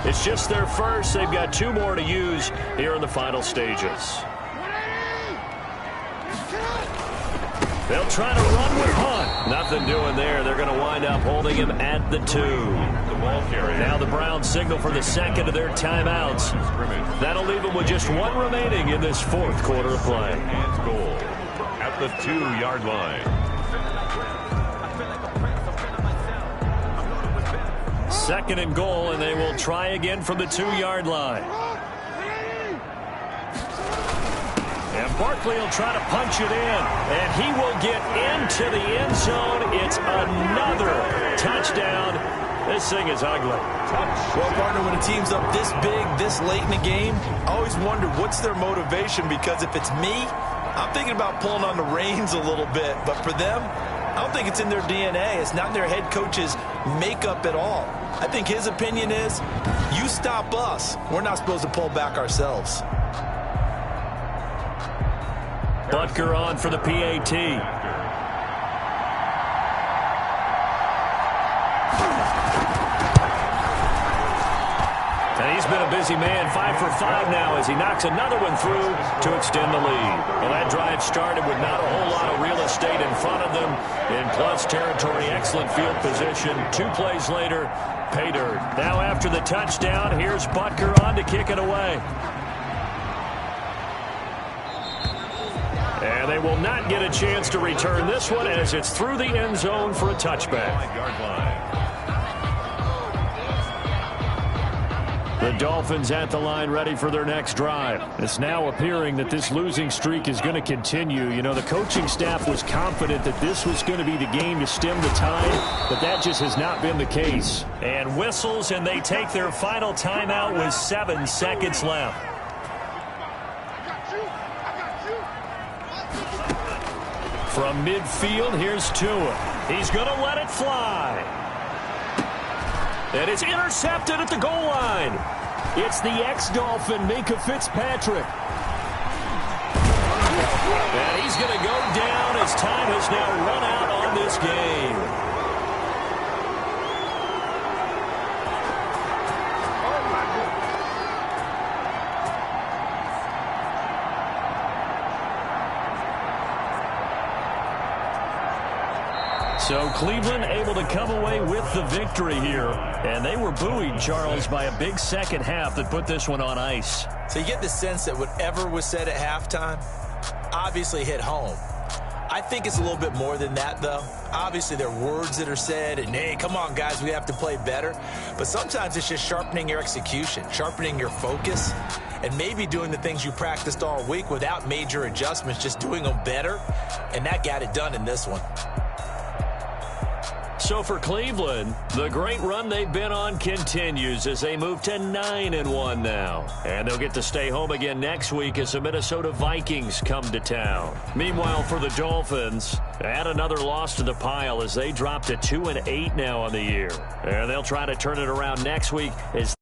It's just their first. They've got 2 more to use here in the final stages. They'll try to run with Hunt. Nothing doing there. They're going to wind up holding him at the 2. The ball carrier. Now the Browns signal for the second of their timeouts. That'll leave them with just 1 remaining in this 4th quarter of play. Hands goal at the 2-yard line. Second and goal, and they will try again from the 2-yard line. And Barkley will try to punch it in, and he will get into the end zone. It's another touchdown. This thing is ugly. Well, partner, when a team's up this big, this late in the game, I always wonder what's their motivation, because if it's me, I'm thinking about pulling on the reins a little bit. But for them, I don't think it's in their DNA. It's not in their head coach's makeup at all. I think his opinion is, you stop us. We're not supposed to pull back ourselves. Butker on for the PAT. And he's been a busy man, 5 for 5 now as he knocks another one through to extend the lead. Well, that drive started with not a whole lot of real estate in front of them. In plus territory, excellent field position. 2 plays later, pay dirt. Now after the touchdown, here's Butker on to kick it away. And they will not get a chance to return this one as it's through the end zone for a touchback. 5-yard line. The Dolphins at the line ready for their next drive. It's now appearing that this losing streak is going to continue. You know, the coaching staff was confident that this was going to be the game to stem the tide, but that just has not been the case. And whistles, and they take their final timeout with 7 seconds left. From midfield, here's Tua. He's going to let it fly. And it's intercepted at the goal line. It's the ex-Dolphin, Minka Fitzpatrick. And he's going to go down as time has now run out on this game. So Cleveland able to come away with the victory here. And they were buoyed, Charles, by a big second half that put this one on ice. So you get the sense that whatever was said at halftime obviously hit home. I think it's a little bit more than that, though. Obviously, there are words that are said, and, hey, come on, guys, we have to play better. But sometimes it's just sharpening your execution, sharpening your focus, and maybe doing the things you practiced all week without major adjustments, just doing them better. And that got it done in this one. So for Cleveland, the great run they've been on continues as they move to 9-1 now. And they'll get to stay home again next week as the Minnesota Vikings come to town. Meanwhile, for the Dolphins, add another loss to the pile as they drop to 2-8 now on the year. And they'll try to turn it around next week as